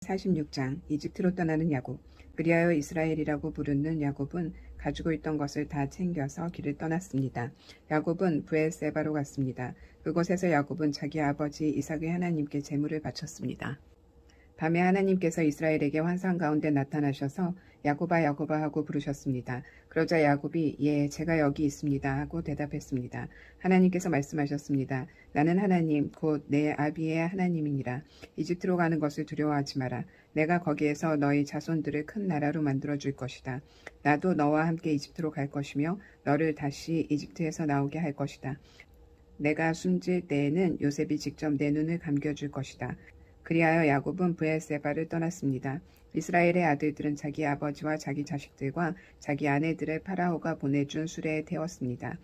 46장 이집트로 떠나는 야곱. 그리하여 이스라엘이라고 부르는 야곱은 가지고 있던 것을 다 챙겨서 길을 떠났습니다. 야곱은 브엘세바로 갔습니다. 그곳에서 야곱은 자기 아버지 이삭의 하나님께 제물을 바쳤습니다. 밤에 하나님께서 이스라엘에게 환상 가운데 나타나셔서 야곱아 야곱아 하고 부르셨습니다. 그러자 야곱이 예 제가 여기 있습니다 하고 대답했습니다. 하나님께서 말씀하셨습니다. 나는 하나님 곧 내 아비의 하나님이니라. 이집트로 가는 것을 두려워하지 마라. 내가 거기에서 너희 자손들을 큰 나라로 만들어 줄 것이다. 나도 너와 함께 이집트로 갈 것이며 너를 다시 이집트에서 나오게 할 것이다. 내가 숨질 때에는 요셉이 직접 내 눈을 감겨줄 것이다. 그리하여 야곱은 브엘세바를 떠났습니다. 이스라엘의 아들들은 자기 아버지와 자기 자식들과 자기 아내들을 파라오가 보내준 수레에 태웠습니다.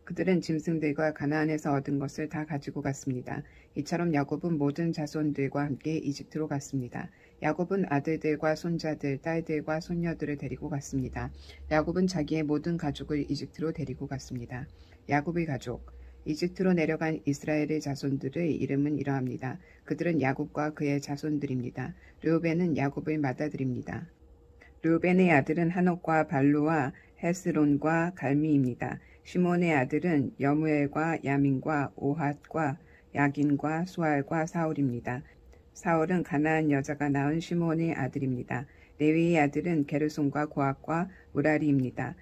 그들은 짐승들과 가나안에서 얻은 것을 다 가지고 갔습니다. 이처럼 야곱은 모든 자손들과 함께 이집트로 갔습니다. 야곱은 아들들과 손자들, 딸들과 손녀들을 데리고 갔습니다. 야곱은 자기의 모든 가족을 이집트로 데리고 갔습니다. 야곱의 가족. 이집트로 내려간 이스라엘의 자손들의 이름은 이러합니다. 그들은 야곱과 그의 자손들입니다. 르우벤은 야곱의 맏아들입니다. 르우벤의 아들은 한옥과 발루와 헤스론과 갈미입니다. 시몬의 아들은 여무엘과 야민과 오핫과 야긴과 수알과 사울입니다. 사울은 가나안 여자가 낳은 시몬의 아들입니다. 레위의 아들은 게르손과 고핫과 무라리입니다.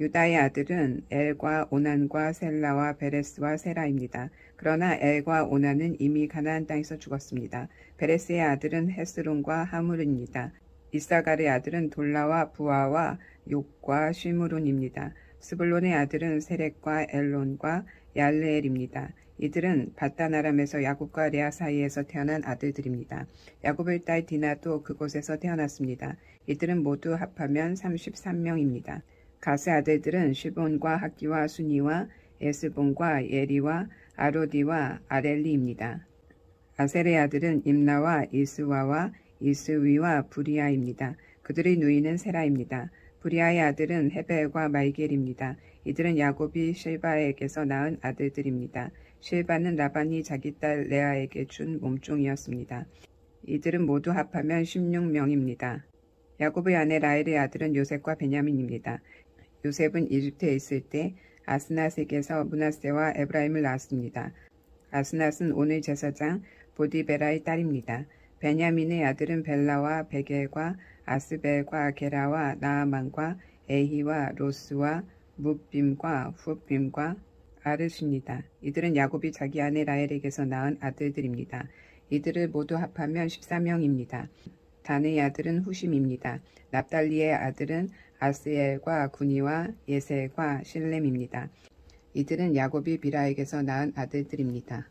유다의 아들은 엘과 오난과 셀라와 베레스와 세라입니다. 그러나 엘과 오난은 이미 가나안 땅에서 죽었습니다. 베레스의 아들은 헤스론과 하물입니다. 이사갈의 아들은 돌라와 부아와 욕과 시므론입니다. 스불론의 아들은 세렉과 엘론과 얄레엘입니다. 이들은 바단 아람에서 야곱과 레아 사이에서 태어난 아들들입니다. 야곱의 딸 디나도 그곳에서 태어났습니다. 이들은 모두 합하면 33명입니다. 가스 아들들은 시본과 학기와 수니와 에스본과 예리와 아로디와 아렐리입니다. 아셀의 아들은 임나와 이스와와 이스위와 부리아입니다. 그들의 누이는 세라입니다. 부리아의 아들은 헤벨과 말겔입니다. 이들은 야곱이 실바에게서 낳은 아들들입니다. 실바는 라반이 자기 딸 레아에게 준 몸종이었습니다. 이들은 모두 합하면 16명입니다. 야곱의 아내 라헬의 아들은 요셉과 베냐민입니다. 요셉은 이집트에 있을 때 아스낫에게서 므낫세와 에브라임을 낳았습니다. 아스낫은 오늘 제사장 보디베라의 딸입니다. 베냐민의 아들은 벨라와 베겔과 아스벨과 게라와 나아만과 에히와 로스와 뭇빔과 훗빔과 아르십니다. 이들은 야곱이 자기 아내 라헬에게서 낳은 아들들입니다. 이들을 모두 합하면 14명입니다. 단의 아들은 후심입니다. 납달리의 아들은 아스엘과 구니와 예셀과 실렘입니다. 이들은 야곱이 비라에게서 낳은 아들들입니다.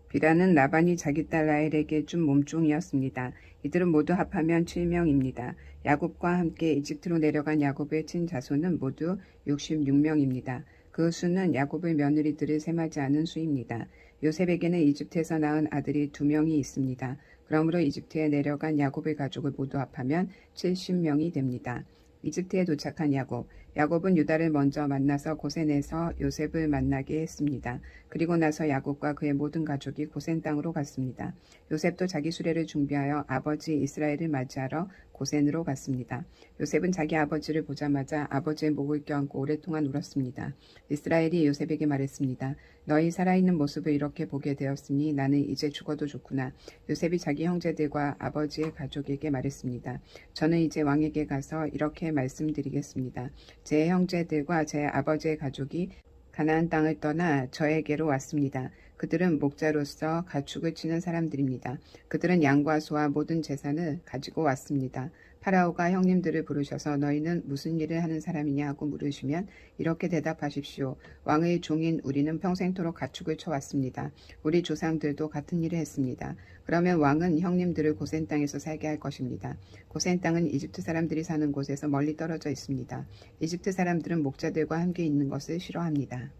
비라는 라반이 자기 딸 라헬에게 준 몸종이었습니다. 이들은 모두 합하면 7명입니다. 야곱과 함께 이집트로 내려간 야곱의 친자손은 모두 66명입니다. 그 수는 야곱의 며느리들을 셈하지 않은 수입니다. 요셉에게는 이집트에서 낳은 아들이 2명이 있습니다. 그러므로 이집트에 내려간 야곱의 가족을 모두 합하면 70명이 됩니다. 이집트에 도착한 야곱. 야곱은 유다를 먼저 만나서 고센에서 요셉을 만나게 했습니다. 그리고 나서 야곱과 그의 모든 가족이 고센 땅으로 갔습니다. 요셉도 자기 수레를 준비하여 아버지 이스라엘을 맞이하러 고센으로 갔습니다. 요셉은 자기 아버지를 보자마자 아버지의 목을 껴안고 오랫동안 울었습니다. 이스라엘이 요셉에게 말했습니다. 너희 살아있는 모습을 이렇게 보게 되었으니 나는 이제 죽어도 좋구나. 요셉이 자기 형제들과 아버지의 가족에게 말했습니다. 저는 이제 왕에게 가서 이렇게 말씀드리겠습니다. 제 형제들과 제 아버지의 가족이 가나안 땅을 떠나 저에게로 왔습니다. 그들은 목자로서 가축을 치는 사람들입니다. 그들은 양과 소와 모든 재산을 가지고 왔습니다. 파라오가 형님들을 부르셔서 너희는 무슨 일을 하는 사람이냐 하고 물으시면 이렇게 대답하십시오. 왕의 종인 우리는 평생토록 가축을 쳐왔습니다. 우리 조상들도 같은 일을 했습니다. 그러면 왕은 형님들을 고센 땅에서 살게 할 것입니다. 고센 땅은 이집트 사람들이 사는 곳에서 멀리 떨어져 있습니다. 이집트 사람들은 목자들과 함께 있는 것을 싫어합니다.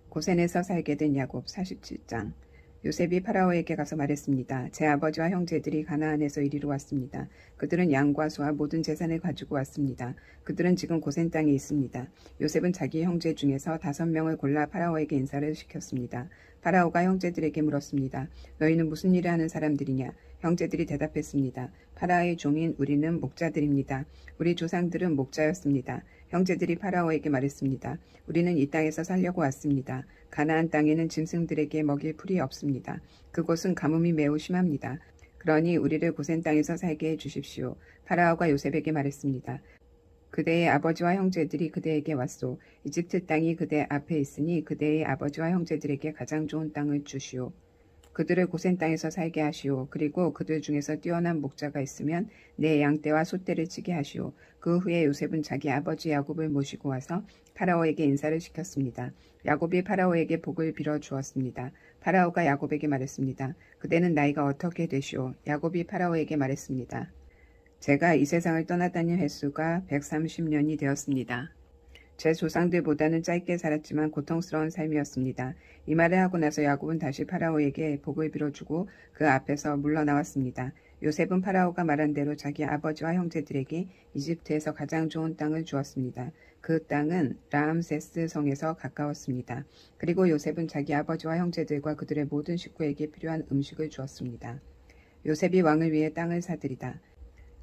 고센에서 살게 된 야곱 47장. 요셉이 파라오에게 가서 말했습니다. 제 아버지와 형제들이 가나안에서 이리로 왔습니다. 그들은 양과 소와 모든 재산을 가지고 왔습니다. 그들은 지금 고센 땅에 있습니다. 요셉은 자기 형제 중에서 5명을 골라 파라오에게 인사를 시켰습니다. 파라오가 형제들에게 물었습니다. 너희는 무슨 일을 하는 사람들이냐? 형제들이 대답했습니다. 파라오의 종인 우리는 목자들입니다. 우리 조상들은 목자였습니다. 형제들이 파라오에게 말했습니다. 우리는 이 땅에서 살려고 왔습니다. 가나안 땅에는 짐승들에게 먹일 풀이 없습니다. 그곳은 가뭄이 매우 심합니다. 그러니 우리를 고센 땅에서 살게 해주십시오. 파라오가 요셉에게 말했습니다. 그대의 아버지와 형제들이 그대에게 왔소. 이집트 땅이 그대 앞에 있으니 그대의 아버지와 형제들에게 가장 좋은 땅을 주시오. 그들을 고센 땅에서 살게 하시오. 그리고 그들 중에서 뛰어난 목자가 있으면 내 양떼와 소떼를 치게 하시오. 그 후에 요셉은 자기 아버지 야곱을 모시고 와서 파라오에게 인사를 시켰습니다. 야곱이 파라오에게 복을 빌어 주었습니다. 파라오가 야곱에게 말했습니다. 그대는 나이가 어떻게 되시오? 야곱이 파라오에게 말했습니다. 제가 이 세상을 떠났다는 횟수가 130년이 되었습니다. 제 조상들보다는 짧게 살았지만 고통스러운 삶이었습니다. 이 말을 하고 나서 야곱은 다시 파라오에게 복을 빌어주고 그 앞에서 물러나왔습니다. 요셉은 파라오가 말한 대로 자기 아버지와 형제들에게 이집트에서 가장 좋은 땅을 주었습니다. 그 땅은 라암세스 성에서 가까웠습니다. 그리고 요셉은 자기 아버지와 형제들과 그들의 모든 식구에게 필요한 음식을 주었습니다. 요셉이 왕을 위해 땅을 사들이다.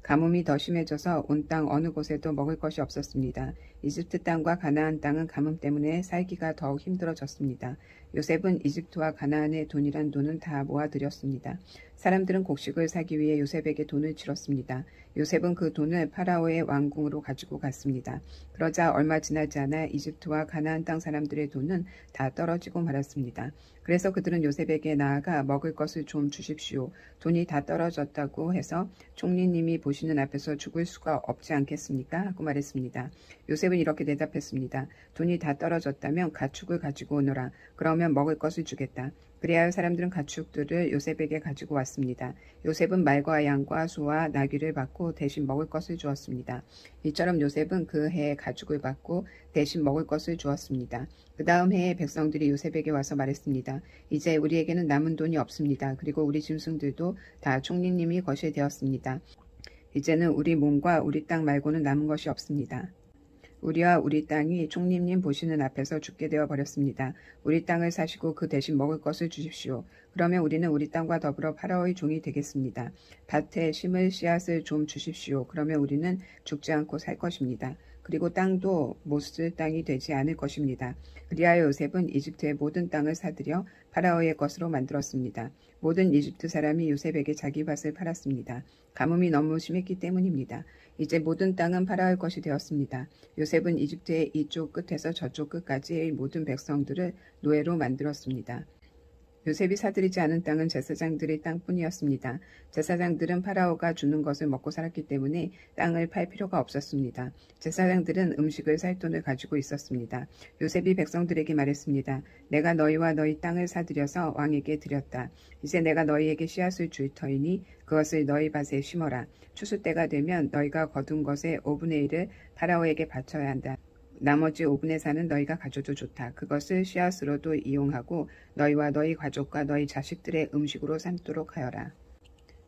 가뭄이 더 심해져서 온 땅 어느 곳에도 먹을 것이 없었습니다. 이집트 땅과 가나안 땅은 가뭄 때문에 살기가 더욱 힘들어졌습니다. 요셉은 이집트와 가나안의 돈이란 돈은 다 모아들였습니다. 사람들은 곡식을 사기 위해 요셉에게 돈을 치렀습니다. 요셉은 그 돈을 파라오의 왕궁으로 가지고 갔습니다. 그러자 얼마 지나지 않아 이집트와 가나안 땅 사람들의 돈은 다 떨어지고 말았습니다. 그래서 그들은 요셉에게 나아가 먹을 것을 좀 주십시오. 돈이 다 떨어졌다고 해서 총리님이 보시는 앞에서 죽을 수가 없지 않겠습니까? 하고 말했습니다. 요셉은 이렇게 대답했습니다. 돈이 다 떨어졌다면 가축을 가지고 오너라. 그러면 먹을 것을 주겠다. 그리하여 사람들은 가축들을 요셉에게 가지고 왔습니다. 요셉은 말과 양과 소와 나귀를 받고 대신 먹을 것을 주었습니다. 이처럼 요셉은 그 해에 가축을 받고 대신 먹을 것을 주었습니다. 그 다음 해에 백성들이 요셉에게 와서 말했습니다. 이제 우리에게는 남은 돈이 없습니다. 그리고 우리 짐승들도 다 총리님이 것이 되었습니다. 이제는 우리 몸과 우리 땅 말고는 남은 것이 없습니다. 우리와 우리 땅이 총리님 보시는 앞에서 죽게 되어 버렸습니다. 우리 땅을 사시고 그 대신 먹을 것을 주십시오. 그러면 우리는 우리 땅과 더불어 파라오의 종이 되겠습니다. 밭에 심을 씨앗을 좀 주십시오. 그러면 우리는 죽지 않고 살 것입니다. 그리고 땅도 못 쓸 땅이 되지 않을 것입니다. 그리하여 요셉은 이집트의 모든 땅을 사들여 파라오의 것으로 만들었습니다. 모든 이집트 사람이 요셉에게 자기 밭을 팔았습니다. 가뭄이 너무 심했기 때문입니다. 이제 모든 땅은 파라오의 것이 되었습니다. 요셉은 이집트의 이쪽 끝에서 저쪽 끝까지의 모든 백성들을 노예로 만들었습니다. 요셉이 사들이지 않은 땅은 제사장들의 땅뿐이었습니다. 제사장들은 파라오가 주는 것을 먹고 살았기 때문에 땅을 팔 필요가 없었습니다. 제사장들은 음식을 살 돈을 가지고 있었습니다. 요셉이 백성들에게 말했습니다. 내가 너희와 너희 땅을 사들여서 왕에게 드렸다. 이제 내가 너희에게 씨앗을 줄 터이니 그것을 너희 밭에 심어라. 추수 때가 되면 너희가 거둔 것의 5분의 1을 파라오에게 바쳐야 한다. 나머지 5분의 4는 너희가 가져도 좋다. 그것을 씨앗으로도 이용하고 너희와 너희 가족과 너희 자식들의 음식으로 삼도록 하여라.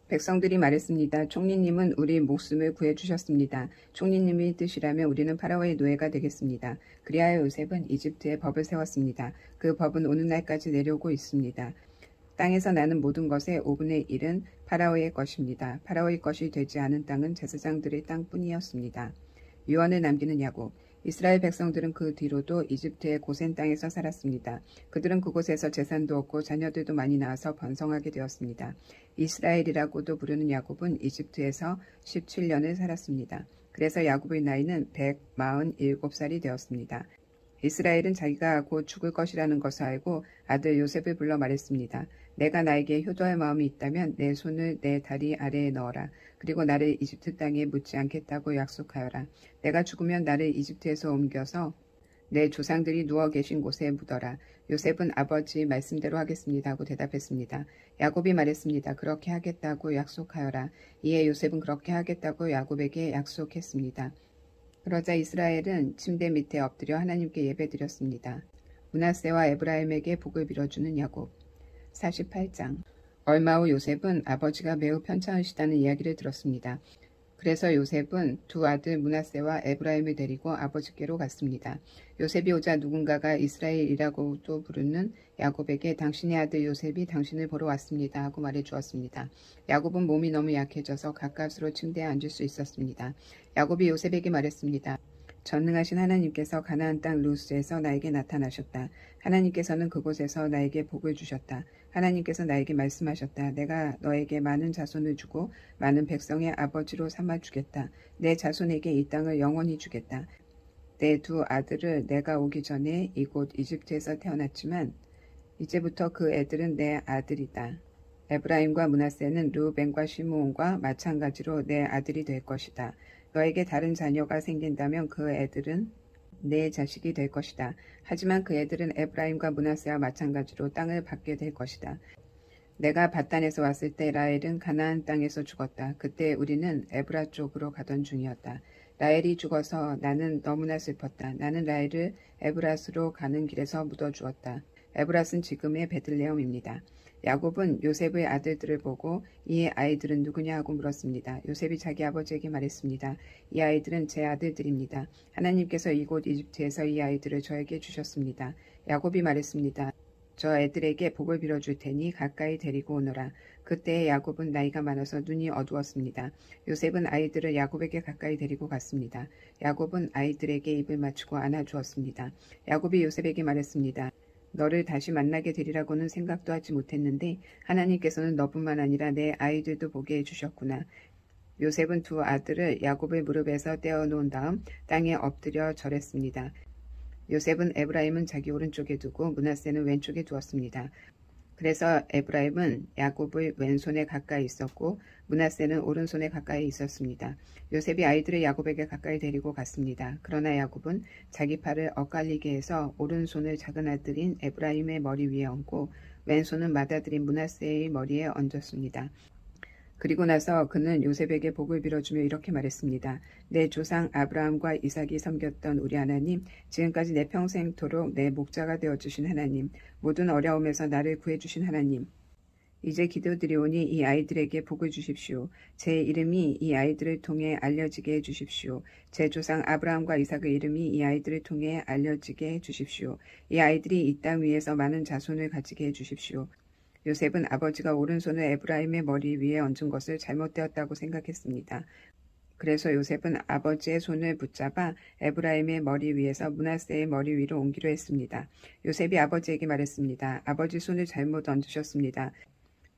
백성들이 말했습니다. 총리님은 우리 목숨을 구해주셨습니다. 총리님의 뜻이라면 우리는 파라오의 노예가 되겠습니다. 그리하여 요셉은 이집트에 법을 세웠습니다. 그 법은 오늘날까지 내려오고 있습니다. 땅에서 나는 모든 것의 5분의 1은 파라오의 것입니다. 파라오의 것이 되지 않은 땅은 제사장들의 땅뿐이었습니다. 유언을 남기는 야곱. 이스라엘 백성들은 그 뒤로도 이집트의 고센 땅에서 살았습니다. 그들은 그곳에서 재산도 얻고 자녀들도 많이 낳아서 번성하게 되었습니다. 이스라엘이라고도 부르는 야곱은 이집트에서 17년을 살았습니다. 그래서 야곱의 나이는 147살이 되었습니다. 이스라엘은 자기가 곧 죽을 것이라는 것을 알고 아들 요셉을 불러 말했습니다. 내가 나에게 효도할 마음이 있다면 내 손을 내 다리 아래에 넣어라. 그리고 나를 이집트 땅에 묻지 않겠다고 약속하여라. 내가 죽으면 나를 이집트에서 옮겨서 내 조상들이 누워 계신 곳에 묻어라. 요셉은 아버지 말씀대로 하겠습니다 하고 대답했습니다. 야곱이 말했습니다. 그렇게 하겠다고 약속하여라. 이에 요셉은 그렇게 하겠다고 야곱에게 약속했습니다. 그러자 이스라엘은 침대 밑에 엎드려 하나님께 예배드렸습니다. 므낫세와 에브라임에게 복을 빌어주는 야곱. 48장. 얼마 후 요셉은 아버지가 매우 편찮으시다는 이야기를 들었습니다. 그래서 요셉은 두 아들 므낫세와 에브라임을 데리고 아버지께로 갔습니다. 요셉이 오자 누군가가 이스라엘이라고도 부르는 야곱에게 당신의 아들 요셉이 당신을 보러 왔습니다 하고 말해 주었습니다. 야곱은 몸이 너무 약해져서 가까스로 침대에 앉을 수 있었습니다. 야곱이 요셉에게 말했습니다. 전능하신 하나님께서 가나안 땅 루스에서 나에게 나타나셨다. 하나님께서는 그곳에서 나에게 복을 주셨다. 하나님께서 나에게 말씀하셨다. 내가 너에게 많은 자손을 주고 많은 백성의 아버지로 삼아주겠다. 내 자손에게 이 땅을 영원히 주겠다. 내 두 아들을 내가 오기 전에 이곳 이집트에서 태어났지만 이제부터 그 애들은 내 아들이다. 에브라임과 므낫세는 르우벤과 시므온과 마찬가지로 내 아들이 될 것이다. 너에게 다른 자녀가 생긴다면 그 애들은 내 자식이 될 것이다. 하지만 그 애들은 에브라임과 므낫세와 마찬가지로 땅을 받게 될 것이다. 내가 밧단에서 왔을 때 라헬은 가나안 땅에서 죽었다. 그때 우리는 에브라 쪽으로 가던 중이었다. 라헬이 죽어서 나는 너무나 슬펐다. 나는 라헬을 에브라스로 가는 길에서 묻어주었다. 에브라스는 지금의 베들레헴입니다. 야곱은 요셉의 아들들을 보고 이 아이들은 누구냐 하고 물었습니다. 요셉이 자기 아버지에게 말했습니다. 이 아이들은 제 아들들입니다. 하나님께서 이곳 이집트에서 이 아이들을 저에게 주셨습니다. 야곱이 말했습니다. 저 애들에게 복을 빌어줄 테니 가까이 데리고 오너라. 그때 야곱은 나이가 많아서 눈이 어두웠습니다. 요셉은 아이들을 야곱에게 가까이 데리고 갔습니다. 야곱은 아이들에게 입을 맞추고 안아주었습니다. 야곱이 요셉에게 말했습니다. 너를 다시 만나게 되리라고는 생각도 하지 못했는데 하나님께서는 너뿐만 아니라 내 아이들도 보게 해주셨구나. 요셉은 두 아들을 야곱의 무릎에서 떼어놓은 다음 땅에 엎드려 절했습니다. 요셉은 에브라임은 자기 오른쪽에 두고 므낫세는 왼쪽에 두었습니다. 그래서 에브라임은 야곱의 왼손에 가까이 있었고 므낫세는 오른손에 가까이 있었습니다. 요셉이 아이들을 야곱에게 가까이 데리고 갔습니다. 그러나 야곱은 자기 팔을 엇갈리게 해서 오른손을 작은 아들인 에브라임의 머리 위에 얹고 왼손은 맏아들인 므낫세의 머리에 얹었습니다. 그리고 나서 그는 요셉에게 복을 빌어주며 이렇게 말했습니다. 내 조상 아브라함과 이삭이 섬겼던 우리 하나님, 지금까지 내 평생토록 내 목자가 되어주신 하나님, 모든 어려움에서 나를 구해주신 하나님, 이제 기도드리오니 이 아이들에게 복을 주십시오. 제 이름이 이 아이들을 통해 알려지게 해주십시오. 제 조상 아브라함과 이삭의 이름이 이 아이들을 통해 알려지게 해주십시오. 이 아이들이 이 땅 위에서 많은 자손을 가지게 해주십시오. 요셉은 아버지가 오른손을 에브라임의 머리 위에 얹은 것을 잘못되었다고 생각했습니다. 그래서 요셉은 아버지의 손을 붙잡아 에브라임의 머리 위에서 므낫세의 머리 위로 옮기려 했습니다. 요셉이 아버지에게 말했습니다. 아버지 손을 잘못 얹으셨습니다.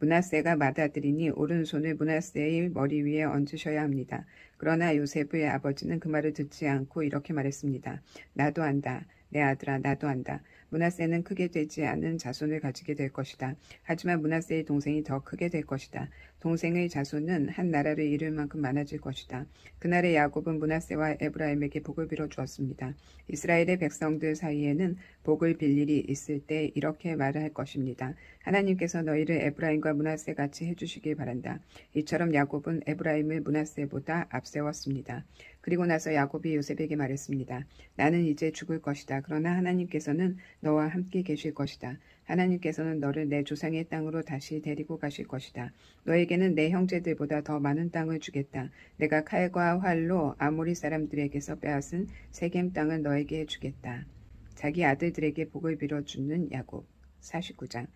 므낫세가 맏아들이니 오른손을 므낫세의 머리 위에 얹으셔야 합니다. 그러나 요셉의 아버지는 그 말을 듣지 않고 이렇게 말했습니다. 나도 안다. 내 아들아 나도 안다. 므낫세는 크게 되지 않은 자손을 가지게 될 것이다. 하지만 므낫세의 동생이 더 크게 될 것이다. 동생의 자손은 한 나라를 이룰 만큼 많아질 것이다. 그날에 야곱은 므낫세와 에브라임에게 복을 빌어 주었습니다. 이스라엘의 백성들 사이에는 복을 빌 일이 있을 때 이렇게 말을 할 것입니다. 하나님께서 너희를 에브라임과 므낫세 같이 해주시길 바란다. 이처럼 야곱은 에브라임을 므낫세보다 앞세웠습니다. 그리고 나서 야곱이 요셉에게 말했습니다. 나는 이제 죽을 것이다. 그러나 하나님께서는 너와 함께 계실 것이다. 하나님께서는 너를 내 조상의 땅으로 다시 데리고 가실 것이다. 너에게는 내 형제들보다 더 많은 땅을 주겠다. 내가 칼과 활로 아모리 사람들에게서 빼앗은 세겜 땅을 너에게 주겠다. 자기 아들들에게 복을 빌어주는 야곱. 49장.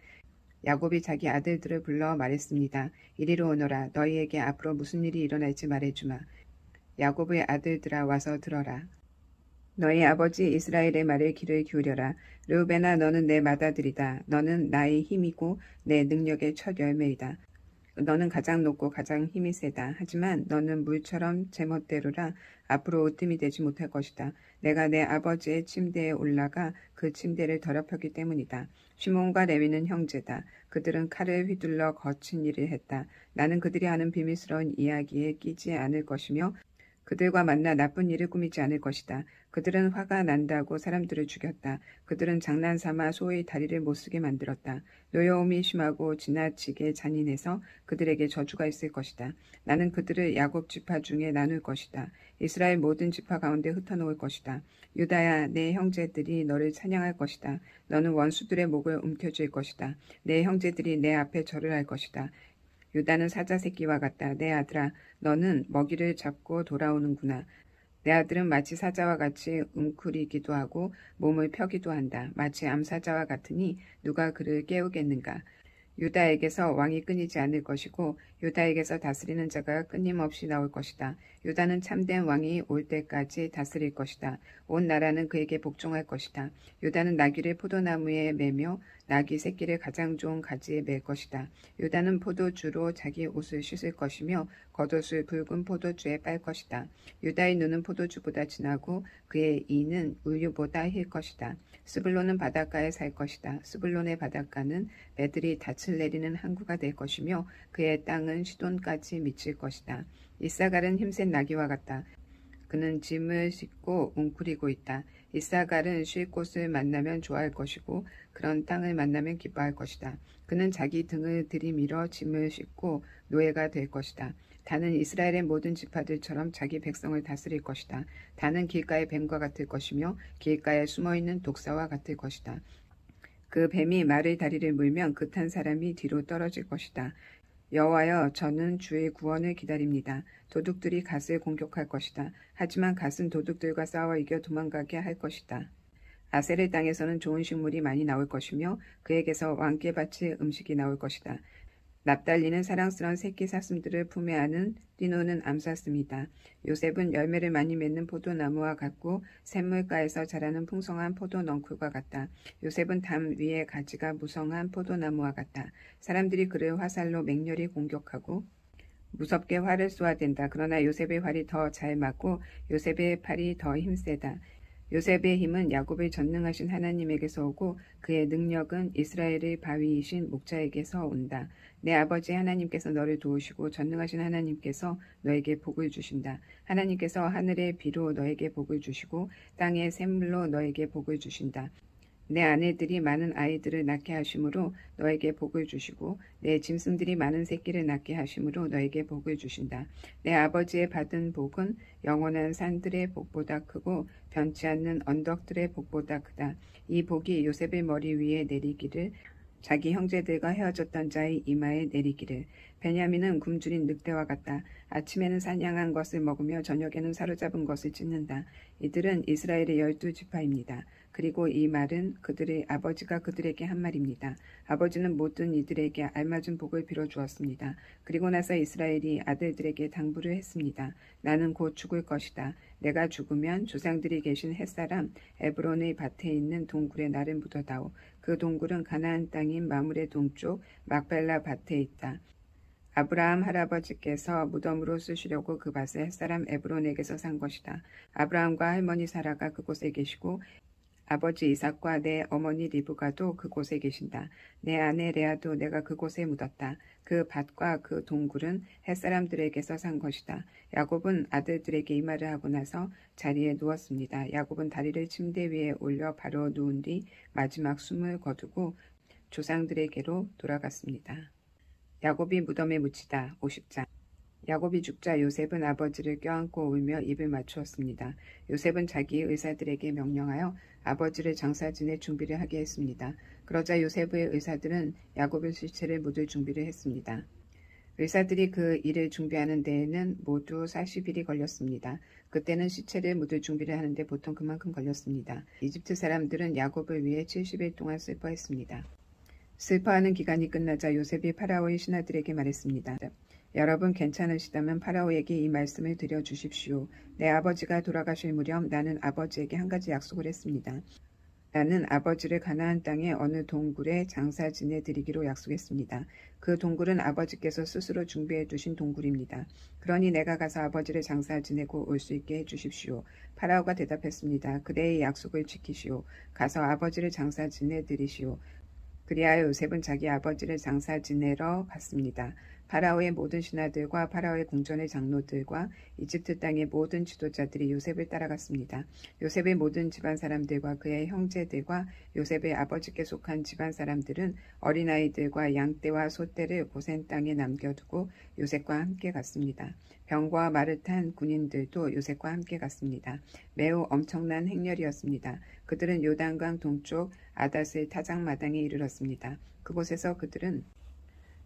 야곱이 자기 아들들을 불러 말했습니다. 이리로 오너라. 너희에게 앞으로 무슨 일이 일어날지 말해주마. 야곱의 아들들아 와서 들어라. 너희 아버지 이스라엘의 말에 귀를 기울여라. 르우벤아 너는 내 맏아들이다. 너는 나의 힘이고 내 능력의 첫 열매이다. 너는 가장 높고 가장 힘이 세다. 하지만 너는 물처럼 제멋대로라. 앞으로 으뜸이 되지 못할 것이다. 내가 내 아버지의 침대에 올라가 그 침대를 더럽혔기 때문이다. 시몬과 레위는 형제다. 그들은 칼을 휘둘러 거친 일을 했다. 나는 그들이 하는 비밀스러운 이야기에 끼지 않을 것이며 그들과 만나 나쁜 일을 꾸미지 않을 것이다. 그들은 화가 난다고 사람들을 죽였다. 그들은 장난삼아 소의 다리를 못쓰게 만들었다. 노여움이 심하고 지나치게 잔인해서 그들에게 저주가 있을 것이다. 나는 그들을 야곱 지파 중에 나눌 것이다. 이스라엘 모든 지파 가운데 흩어놓을 것이다. 유다야 내 형제들이 너를 찬양할 것이다. 너는 원수들의 목을 움켜쥘 것이다. 내 형제들이 내 앞에 절을 할 것이다. 유다는 사자 새끼와 같다. 내 아들아, 너는 먹이를 잡고 돌아오는구나. 내 아들은 마치 사자와 같이 웅크리기도 하고 몸을 펴기도 한다. 마치 암사자와 같으니 누가 그를 깨우겠는가. 유다에게서 왕이 끊이지 않을 것이고 유다에게서 다스리는 자가 끊임없이 나올 것이다. 유다는 참된 왕이 올 때까지 다스릴 것이다. 온 나라는 그에게 복종할 것이다. 유다는 나귀를 포도나무에 매며 나귀 새끼를 가장 좋은 가지에 맬 것이다. 유다는 포도주로 자기 옷을 씻을 것이며 겉옷을 붉은 포도주에 빨 것이다. 유다의 눈은 포도주보다 진하고 그의 이는 우유보다 힐 것이다. 스불론은 바닷가에 살 것이다. 스불론의 바닷가는 배들이 닻을 내리는 항구가 될 것이며 그의 땅은 시돈까지 미칠 것이다. 이사갈은 힘센 나귀와 같다. 그는 짐을 싣고 웅크리고 있다. 이사갈은 쉴 곳을 만나면 좋아할 것이고 그런 땅을 만나면 기뻐할 것이다. 그는 자기 등을 들이밀어 짐을 싣고 노예가 될 것이다. 다는 이스라엘의 모든 지파들처럼 자기 백성을 다스릴 것이다. 다는 길가의 뱀과 같을 것이며 길가에 숨어있는 독사와 같을 것이다. 그 뱀이 말의 다리를 물면 그 탄 사람이 뒤로 떨어질 것이다. 여호와여, 저는 주의 구원을 기다립니다. 도둑들이 갓을 공격할 것이다. 하지만 갓은 도둑들과 싸워 이겨 도망가게 할 것이다. 아셀의 땅에서는 좋은 식물이 많이 나올 것이며 그에게서 왕께 바칠 음식이 나올 것이다. 납달리는 사랑스러운 새끼 사슴들을 품에 안은 뛰노는 암사슴이다. 요셉은 열매를 많이 맺는 포도나무와 같고 샘물가에서 자라는 풍성한 포도 넝쿨과 같다. 요셉은 담 위에 가지가 무성한 포도나무와 같다. 사람들이 그를 화살로 맹렬히 공격하고 무섭게 활을 쏘아댄다. 그러나 요셉의 활이 더 잘 맞고 요셉의 팔이 더 힘세다. 요셉의 힘은 야곱의 전능하신 하나님에게서 오고 그의 능력은 이스라엘의 바위이신 목자에게서 온다. 내 아버지 하나님께서 너를 도우시고 전능하신 하나님께서 너에게 복을 주신다. 하나님께서 하늘의 비로 너에게 복을 주시고 땅의 샘물로 너에게 복을 주신다. 내 아내들이 많은 아이들을 낳게 하심으로 너에게 복을 주시고 내 짐승들이 많은 새끼를 낳게 하심으로 너에게 복을 주신다. 내 아버지의 받은 복은 영원한 산들의 복보다 크고 변치 않는 언덕들의 복보다 크다. 이 복이 요셉의 머리 위에 내리기를 자기 형제들과 헤어졌던 자의 이마에 내리기를. 베냐민은 굶주린 늑대와 같다. 아침에는 사냥한 것을 먹으며 저녁에는 사로잡은 것을 찢는다. 이들은 이스라엘의 12지파입니다. 그리고 이 말은 그들의 아버지가 그들에게 한 말입니다. 아버지는 모든 이들에게 알맞은 복을 빌어주었습니다. 그리고 나서 이스라엘이 아들들에게 당부를 했습니다. 나는 곧 죽을 것이다. 내가 죽으면 조상들이 계신 햇사람 에브론의 밭에 있는 동굴에 나를 묻어다오. 그 동굴은 가나안 땅인 마물의 동쪽 막벨라 밭에 있다. 아브라함 할아버지께서 무덤으로 쓰시려고 그 밭을 햇사람 에브론에게서 산 것이다. 아브라함과 할머니 사라가 그곳에 계시고 아버지 이삭과 내 어머니 리브가도 그곳에 계신다. 내 아내 레아도 내가 그곳에 묻었다. 그 밭과 그 동굴은 햇사람들에게서 산 것이다. 야곱은 아들들에게 이 말을 하고 나서 자리에 누웠습니다. 야곱은 다리를 침대 위에 올려 바로 누운 뒤 마지막 숨을 거두고 조상들에게로 돌아갔습니다. 야곱이 무덤에 묻히다. 50장. 야곱이 죽자 요셉은 아버지를 껴안고 울며 입을 맞추었습니다. 요셉은 자기 의사들에게 명령하여 아버지를 장사 지낼 준비를 하게 했습니다. 그러자 요셉의 의사들은 야곱의 시체를 묻을 준비를 했습니다. 의사들이 그 일을 준비하는 데에는 모두 40일이 걸렸습니다. 그때는 시체를 묻을 준비를 하는데 보통 그만큼 걸렸습니다. 이집트 사람들은 야곱을 위해 70일 동안 슬퍼했습니다. 슬퍼하는 기간이 끝나자 요셉이 파라오의 신하들에게 말했습니다. 여러분 괜찮으시다면 파라오에게 이 말씀을 드려주십시오. 내 아버지가 돌아가실 무렵 나는 아버지에게 한 가지 약속을 했습니다. 나는 아버지를 가나안 땅의 어느 동굴에 장사 지내드리기로 약속했습니다. 그 동굴은 아버지께서 스스로 준비해 두신 동굴입니다. 그러니 내가 가서 아버지를 장사 지내고 올 수 있게 해주십시오. 파라오가 대답했습니다. 그대의 약속을 지키시오. 가서 아버지를 장사 지내드리시오. 그리하여 요셉은 자기 아버지를 장사 지내러 갔습니다. 파라오의 모든 신하들과 파라오의 궁전의 장로들과 이집트 땅의 모든 지도자들이 요셉을 따라갔습니다. 요셉의 모든 집안 사람들과 그의 형제들과 요셉의 아버지께 속한 집안 사람들은 어린아이들과 양떼와 소떼를 고센 땅에 남겨두고 요셉과 함께 갔습니다. 병과 말을 탄 군인들도 요셉과 함께 갔습니다. 매우 엄청난 행렬이었습니다. 그들은 요단강 동쪽 아닷의 타작마당에 이르렀습니다. 그곳에서 그들은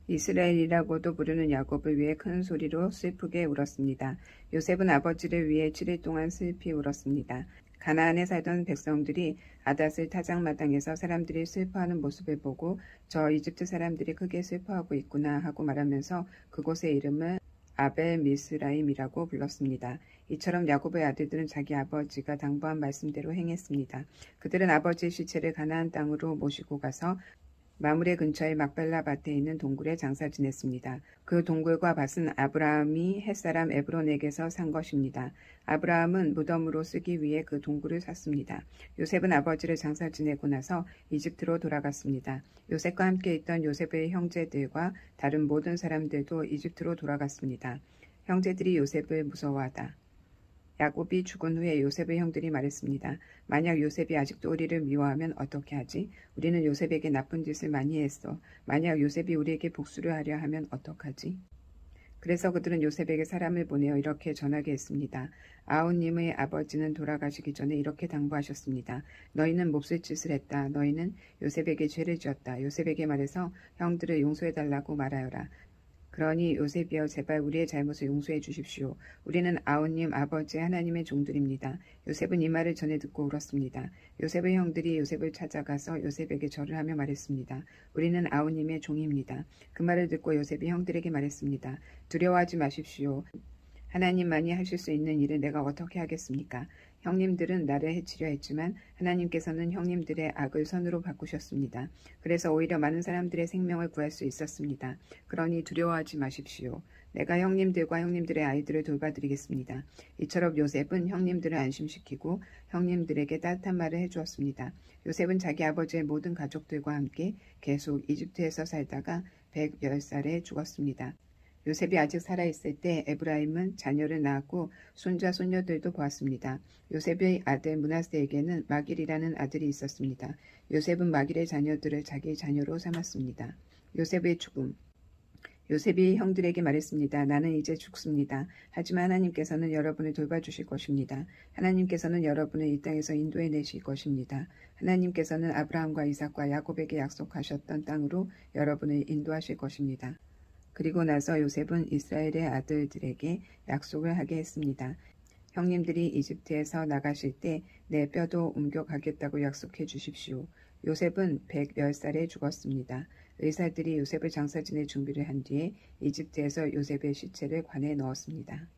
이스라엘이라고도 부르는 야곱을 위해 큰 소리로 슬프게 울었습니다. 요셉은 아버지를 위해 7일 동안 슬피 울었습니다. 가나안에 살던 백성들이 아닷을 타작마당에서 사람들이 슬퍼하는 모습을 보고 저 이집트 사람들이 크게 슬퍼하고 있구나 하고 말하면서 그곳의 이름을 아벨 미스라임이라고 불렀습니다. 이처럼 야곱의 아들들은 자기 아버지가 당부한 말씀대로 행했습니다. 그들은 아버지의 시체를 가나안 땅으로 모시고 가서 마므레 근처의 막벨라 밭에 있는 동굴에 장사 지냈습니다. 그 동굴과 밭은 아브라함이 햇사람 에브론에게서 산 것입니다. 아브라함은 무덤으로 쓰기 위해 그 동굴을 샀습니다. 요셉은 아버지를 장사 지내고 나서 이집트로 돌아갔습니다. 요셉과 함께 있던 요셉의 형제들과 다른 모든 사람들도 이집트로 돌아갔습니다. 형제들이 요셉을 무서워하다. 야곱이 죽은 후에 요셉의 형들이 말했습니다. 만약 요셉이 아직도 우리를 미워하면 어떻게 하지? 우리는 요셉에게 나쁜 짓을 많이 했어. 만약 요셉이 우리에게 복수를 하려 하면 어떡하지? 그래서 그들은 요셉에게 사람을 보내어 이렇게 전하게 했습니다. 아우님의 아버지는 돌아가시기 전에 이렇게 당부하셨습니다. 너희는 몹쓸 짓을 했다. 너희는 요셉에게 죄를 지었다. 요셉에게 말해서 형들을 용서해달라고 말하여라. 그러니 요셉이여 제발 우리의 잘못을 용서해 주십시오. 우리는 아우님 아버지 하나님의 종들입니다. 요셉은 이 말을 전해 듣고 울었습니다. 요셉의 형들이 요셉을 찾아가서 요셉에게 절을 하며 말했습니다. 우리는 아우님의 종입니다. 그 말을 듣고 요셉이 형들에게 말했습니다. 두려워하지 마십시오. 하나님만이 하실 수 있는 일을 내가 어떻게 하겠습니까? 형님들은 나를 해치려 했지만 하나님께서는 형님들의 악을 선으로 바꾸셨습니다. 그래서 오히려 많은 사람들의 생명을 구할 수 있었습니다. 그러니 두려워하지 마십시오. 내가 형님들과 형님들의 아이들을 돌봐드리겠습니다. 이처럼 요셉은 형님들을 안심시키고 형님들에게 따뜻한 말을 해주었습니다. 요셉은 자기 아버지의 모든 가족들과 함께 계속 이집트에서 살다가 110살에 죽었습니다. 요셉이 아직 살아있을 때 에브라임은 자녀를 낳았고 손자 손녀들도 보았습니다. 요셉의 아들 므낫세에게는 마길이라는 아들이 있었습니다. 요셉은 마길의 자녀들을 자기 자녀로 삼았습니다. 요셉의 죽음. 요셉이 형들에게 말했습니다. 나는 이제 죽습니다. 하지만 하나님께서는 여러분을 돌봐주실 것입니다. 하나님께서는 여러분을 이 땅에서 인도해내실 것입니다. 하나님께서는 아브라함과 이삭과 야곱에게 약속하셨던 땅으로 여러분을 인도하실 것입니다. 그리고 나서 요셉은 이스라엘의 아들들에게 약속을 하게 했습니다. 형님들이 이집트에서 나가실 때 내 뼈도 옮겨가겠다고 약속해 주십시오. 요셉은 110살에 죽었습니다. 의사들이 요셉을 장사 지낼 준비를 한 뒤에 이집트에서 요셉의 시체를 관에 넣었습니다.